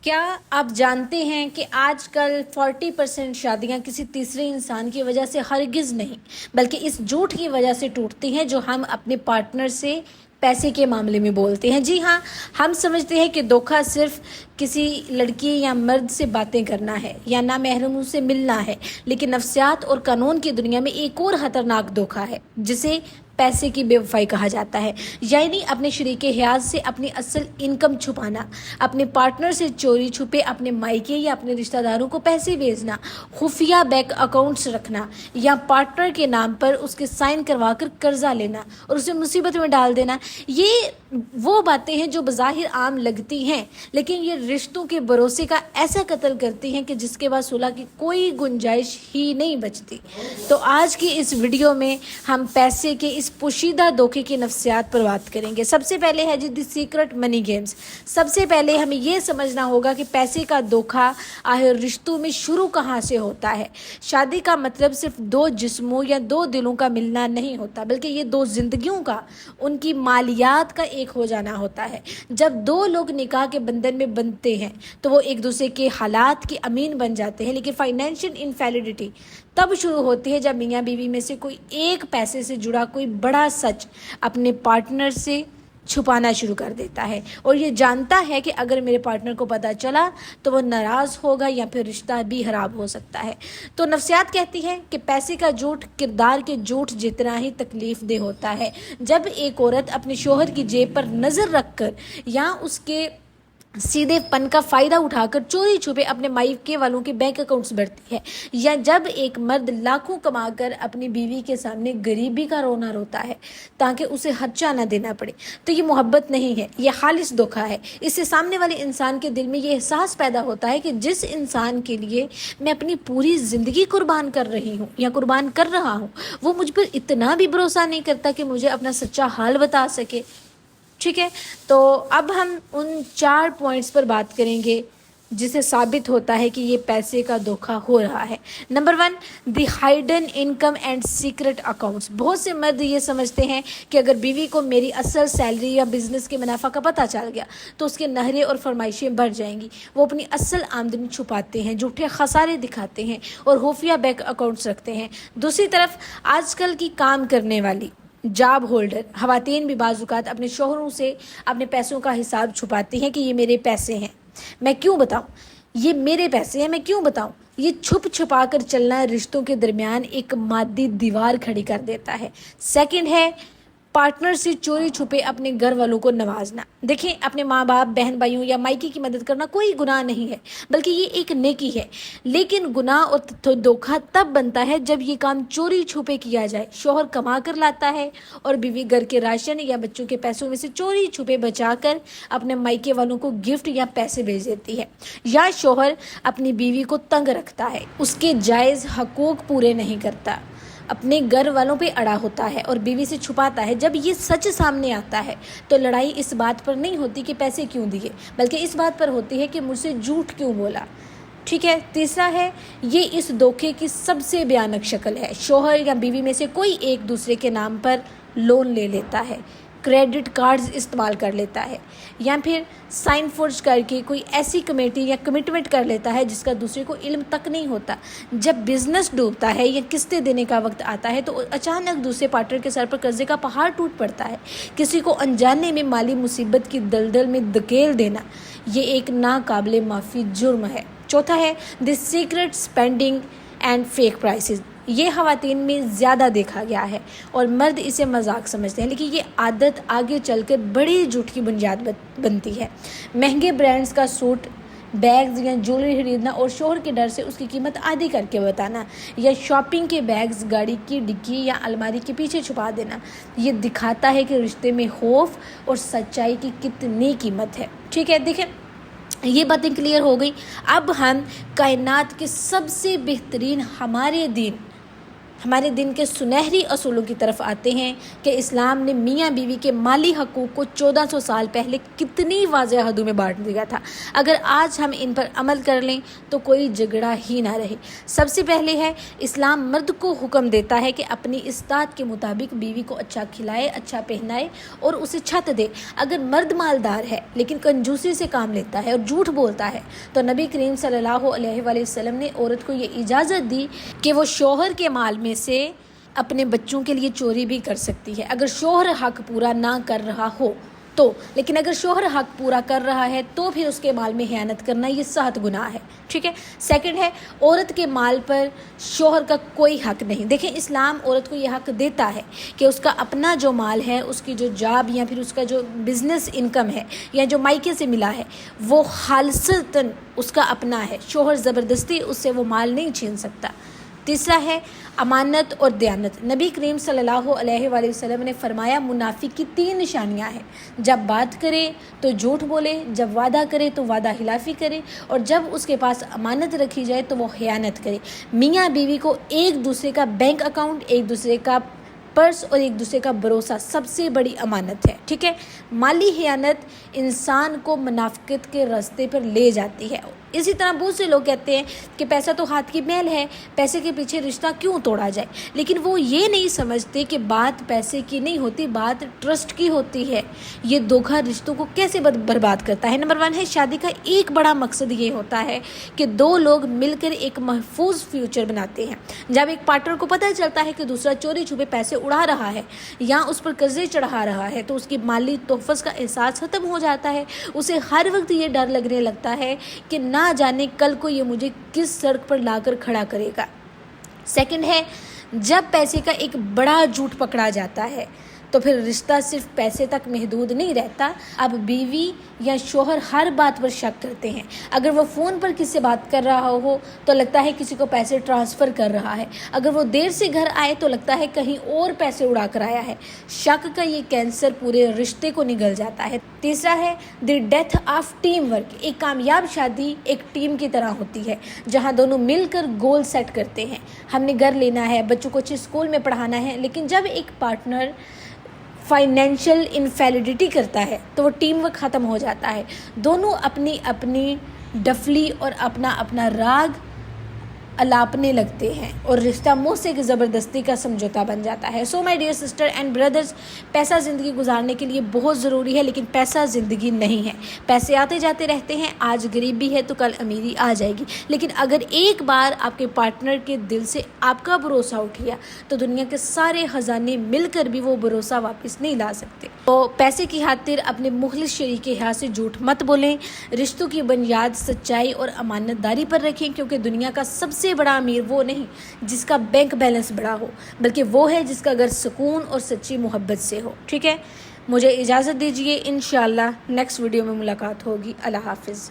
کیا آپ جانتے ہیں کہ آج کل 40% شادیاں کسی تیسرے انسان کی وجہ سے ہرگز نہیں بلکہ اس جھوٹ کی وجہ سے ٹوٹتی ہیں جو ہم اپنے پارٹنر سے پیسے کے معاملے میں بولتے ہیں۔ جی ہاں، ہم سمجھتے ہیں کہ دھوکہ صرف کسی لڑکی یا مرد سے باتیں کرنا ہے یا نامحرموں سے ملنا ہے، لیکن نفسیات اور قانون کی دنیا میں ایک اور خطرناک دھوکہ ہے جسے پیسے کی بے وفائی کہا جاتا ہے، یعنی اپنے شریک حیات سے اپنی اصل انکم چھپانا، اپنے پارٹنر سے چوری چھپے اپنے مائکے یا اپنے رشتہ داروں کو پیسے بھیجنا، خفیہ بینک اکاؤنٹس رکھنا یا پارٹنر کے نام پر اس کے سائن کروا کر قرضہ لینا اور اسے مصیبت میں ڈال دینا۔ یہ وہ باتیں ہیں جو بظاہر عام لگتی ہیں، لیکن یہ رشتوں کے بھروسے کا ایسا قتل کرتی ہیں کہ جس کے بعد صلح کی کوئی گنجائش ہی نہیں بچتی۔ تو آج کی اس ویڈیو میں ہم پیسے کے اس پوشیدہ دھوکے کی نفسیات پر بات کریں گے۔ سب سے پہلے ہے دی سیکرٹ منی گیمز۔ سب سے پہلے ہمیں یہ سمجھنا ہوگا کہ پیسے کا دھوکہ آخر رشتوں میں شروع کہاں سے ہوتا ہے۔ شادی کا مطلب صرف دو جسموں یا دو دلوں کا ملنا نہیں ہوتا، بلکہ یہ دو زندگیوں کا، ان کی مالیات کا ایک ہو جانا ہوتا ہے۔ جب دو لوگ نکاح کے بندھن میں بندھتے ہیں تو وہ ایک دوسرے کے حالات کے امین بن جاتے ہیں، لیکن فائنینشیل انفیلڈیٹی تب شروع ہوتی ہے جب میاں بیوی میں سے کوئی ایک پیسے سے جڑا کوئی بڑا سچ اپنے پارٹنر سے چھپانا شروع کر دیتا ہے اور یہ جانتا ہے کہ اگر میرے پارٹنر کو پتہ چلا تو وہ ناراض ہوگا یا پھر رشتہ بھی خراب ہو سکتا ہے۔ تو نفسیات کہتی ہے کہ پیسے کا جھوٹ کردار کے جھوٹ جتنا ہی تکلیف دہ ہوتا ہے۔ جب ایک عورت اپنے شوہر کی جیب پر نظر رکھ کر یا اس کے سیدھے پن کا فائدہ اٹھا کر چوری چھپے اپنے مائکے والوں کے بینک اکاؤنٹس بھرتی ہے، یا جب ایک مرد لاکھوں کما کر اپنی بیوی کے سامنے غریبی کا رونا روتا ہے تاکہ اسے خرچہ نہ دینا پڑے، تو یہ محبت نہیں ہے، یہ خالص دھوکہ ہے۔ اس سے سامنے والے انسان کے دل میں یہ احساس پیدا ہوتا ہے کہ جس انسان کے لیے میں اپنی پوری زندگی قربان کر رہی ہوں یا قربان کر رہا ہوں، وہ مجھ پر اتنا بھی بھروسہ نہیں کرتا کہ مجھے اپنا سچا حال بتا سکے۔ ٹھیک ہے، تو اب ہم ان 4 پوائنٹس پر بات کریں گے جسے ثابت ہوتا ہے کہ یہ پیسے کا دھوکہ ہو رہا ہے۔ Number 1، the Hayden income and secret accounts. بہت سے مرد یہ سمجھتے ہیں کہ اگر بیوی کو میری اصل سیلری یا بزنس کے منافع کا پتہ چل گیا تو اس کے نخرے اور فرمائشیں بڑھ جائیں گی۔ وہ اپنی اصل آمدنی چھپاتے ہیں، جھوٹے خسارے دکھاتے ہیں اور خفیہ بینک اکاؤنٹس رکھتے ہیں۔ دوسری طرف آج کل کی کام کرنے والی جاب ہولڈر خواتین بھی بعض اوقات اپنے شوہروں سے اپنے پیسوں کا حساب چھپاتی ہیں کہ یہ میرے پیسے ہیں، میں کیوں بتاؤں، یہ میرے پیسے ہیں، میں کیوں بتاؤں۔ یہ چھپا کر چلنا رشتوں کے درمیان ایک مادی دیوار کھڑی کر دیتا ہے۔ سیکنڈ ہے پارٹنر سے چوری چھپے اپنے گھر والوں کو نوازنا۔ دیکھیں، اپنے ماں باپ، بہن بھائیوں یا مائکی کی مدد کرنا کوئی گناہ نہیں ہے، بلکہ یہ ایک نیکی ہے، لیکن گناہ اور دھوکہ تب بنتا ہے جب یہ کام چوری چھپے کیا جائے۔ شوہر کما کر لاتا ہے اور بیوی گھر کے راشن یا بچوں کے پیسوں میں سے چوری چھپے بچا کر اپنے مائکے والوں کو گفٹ یا پیسے بھیج دیتی ہے، یا شوہر اپنی بیوی کو تنگ رکھتا ہے، اس کے جائز حقوق پورے نہیں کرتا، اپنے گھر والوں پہ اڑا ہوتا ہے اور بیوی سے چھپاتا ہے۔ جب یہ سچ سامنے آتا ہے تو لڑائی اس بات پر نہیں ہوتی کہ پیسے کیوں دیے، بلکہ اس بات پر ہوتی ہے کہ مجھ سے جھوٹ کیوں بولا۔ ٹھیک ہے، تیسرا ہے، یہ اس دھوکے کی سب سے بھیانک شکل ہے۔ شوہر یا بیوی میں سے کوئی ایک دوسرے کے نام پر لون لے لیتا ہے، کریڈٹ کارڈز استعمال کر لیتا ہے، یا پھر سائن فورج کر کے کوئی ایسی کمیٹی یا کمٹمنٹ کر لیتا ہے جس کا دوسرے کو علم تک نہیں ہوتا۔ جب بزنس ڈوبتا ہے یا قسطیں دینے کا وقت آتا ہے تو اچانک دوسرے پارٹنر کے سر پر قرضے کا پہاڑ ٹوٹ پڑتا ہے۔ کسی کو انجانے میں مالی مصیبت کی دلدل میں دھکیل دینا، یہ ایک ناقابل معافی جرم ہے۔ چوتھا ہے the secret spending and fake prices. یہ خواتین میں زیادہ دیکھا گیا ہے اور مرد اسے مذاق سمجھتے ہیں، لیکن یہ عادت آگے چل کر بڑی جھوٹ کی بنیاد بنتی ہے۔ مہنگے برانڈز کا سوٹ، بیگز یا جویلری خریدنا اور شوہر کے ڈر سے اس کی قیمت آدھی کر کے بتانا، یا شاپنگ کے بیگز گاڑی کی ڈگی یا الماری کے پیچھے چھپا دینا، یہ دکھاتا ہے کہ رشتے میں خوف اور سچائی کی کتنی قیمت ہے۔ ٹھیک ہے، دیکھیں، یہ باتیں کلیئر ہو گئی۔ اب ہم کائنات کے سب سے بہترین ہمارے دین ہمارے دین کے سنہری اصولوں کی طرف آتے ہیں کہ اسلام نے میاں بیوی کے مالی حقوق کو 1400 سال پہلے کتنی واضح حدوں میں بانٹ دیا تھا۔ اگر آج ہم ان پر عمل کر لیں تو کوئی جھگڑا ہی نہ رہے۔ سب سے پہلے ہے اسلام مرد کو حکم دیتا ہے کہ اپنی استطاعت کے مطابق بیوی کو اچھا کھلائے، اچھا پہنائے اور اسے چھت دے۔ اگر مرد مالدار ہے لیکن کنجوسی سے کام لیتا ہے اور جھوٹ بولتا ہے تو نبی کریم صلی اللہ علیہ وآلہ وسلم نے عورت کو یہ اجازت دی کہ وہ شوہر کے مال میں سے اپنے بچوں کے لیے چوری بھی کر سکتی ہے اگر شوہر حق پورا نہ کر رہا ہو تو، لیکن اگر شوہر حق پورا کر رہا ہے تو پھر اس کے مال میں خیانت کرنا یہ سخت گناہ ہے، ٹھیک ہے۔ سیکنڈ ہے عورت کے مال پر شوہر کا کوئی حق نہیں۔ دیکھیں اسلام عورت کو یہ حق دیتا ہے کہ اس کا اپنا جو مال ہے، اس کی جو جاب یا پھر اس کا جو بزنس انکم ہے یا جو مائکے سے ملا ہے وہ خالصتاً اس کا اپنا ہے، شوہر زبردستی اس سے وہ مال نہیں چھین سکتا۔ تیسرا ہے امانت اور دیانت۔ نبی کریم صلی اللہ علیہ وآلہ وسلم نے فرمایا منافق کی 3 نشانیاں ہیں، جب بات کرے تو جھوٹ بولے، جب وعدہ کرے تو وعدہ خلافی کرے اور جب اس کے پاس امانت رکھی جائے تو وہ خیانت کرے۔ میاں بیوی کو ایک دوسرے کا بینک اکاؤنٹ، ایک دوسرے کا پرس اور ایک دوسرے کا بھروسہ سب سے بڑی امانت ہے، ٹھیک ہے۔ مالی خیانت انسان کو منافقت کے راستے پر لے جاتی ہے۔ اسی طرح بہت سے لوگ کہتے ہیں کہ پیسہ تو ہاتھ کی میل ہے، پیسے کے پیچھے رشتہ کیوں توڑا جائے، لیکن وہ یہ نہیں سمجھتے کہ بات پیسے کی نہیں ہوتی، بات ٹرسٹ کی ہوتی ہے۔ یہ دھوکہ رشتوں کو کیسے برباد کرتا ہے۔ نمبر 1 ہے شادی کا ایک بڑا مقصد یہ ہوتا ہے کہ 2 لوگ مل کر ایک محفوظ فیوچر بناتے ہیں۔ جب ایک پارٹنر کو پتہ چلتا ہے کہ دوسرا چوری چھپے پیسے اڑا رہا ہے یا اس پر قرضے چڑھا رہا ہے تو اس کی مالی تحفظ کا احساس ختم ہو جاتا ہے۔ اسے ہر وقت یہ ڈر لگنے لگتا ہے کہ نہ جانے کل کو یہ مجھے کس سڑک پر لا کر کھڑا کرے گا۔ سیکنڈ ہے جب پیسے کا ایک بڑا جھوٹ پکڑا جاتا ہے تو پھر رشتہ صرف پیسے تک محدود نہیں رہتا، اب بیوی یا شوہر ہر بات پر شک کرتے ہیں۔ اگر وہ فون پر کسی سے بات کر رہا ہو تو لگتا ہے کسی کو پیسے ٹرانسفر کر رہا ہے، اگر وہ دیر سے گھر آئے تو لگتا ہے کہیں اور پیسے اڑا کر آیا ہے۔ شک کا یہ کینسر پورے رشتے کو نگل جاتا ہے۔ تیسرا ہے the death of team work. ایک کامیاب شادی ایک ٹیم کی طرح ہوتی ہے جہاں دونوں مل کر گول سیٹ کرتے ہیں۔ ہم نے گھر لینا ہے، بچوں کو اچھے اسکول میں پڑھانا ہے، لیکن جب ایک پارٹنر فائنینشیل انفیلڈیٹی کرتا ہے تو وہ ٹیم ورک ختم ہو جاتا ہے۔ دونوں اپنی اپنی ڈفلی اور اپنا اپنا راگ الاپنے لگتے ہیں اور رشتہ منہ سے ایک زبردستی کا سمجھوتا بن جاتا ہے۔ So my dear sister and brothers, پیسہ زندگی گزارنے کے لیے بہت ضروری ہے لیکن پیسہ زندگی نہیں ہے۔ پیسے آتے جاتے رہتے ہیں، آج غریبی ہے تو کل امیری آ جائے گی، لیکن اگر ایک بار آپ کے پارٹنر کے دل سے آپ کا بھروسہ اٹھ گیا تو دنیا کے سارے خزانے مل کر بھی وہ بھروسہ واپس نہیں لا سکتے۔ تو پیسے کی خاطر اپنے مخلص شریک کے ہاتھ سے جھوٹ مت بولیں، رشتوں کی بنیاد سچائی اور امانت داری پر رکھیں، کیونکہ دنیا کا سب سے بڑا امیر وہ نہیں جس کا بینک بیلنس بڑا ہو، بلکہ وہ ہے جس کا گھر سکون اور سچی محبت سے ہو، ٹھیک ہے۔ مجھے اجازت دیجیے، انشاءاللہ نیکسٹ ویڈیو میں ملاقات ہوگی۔ اللہ حافظ۔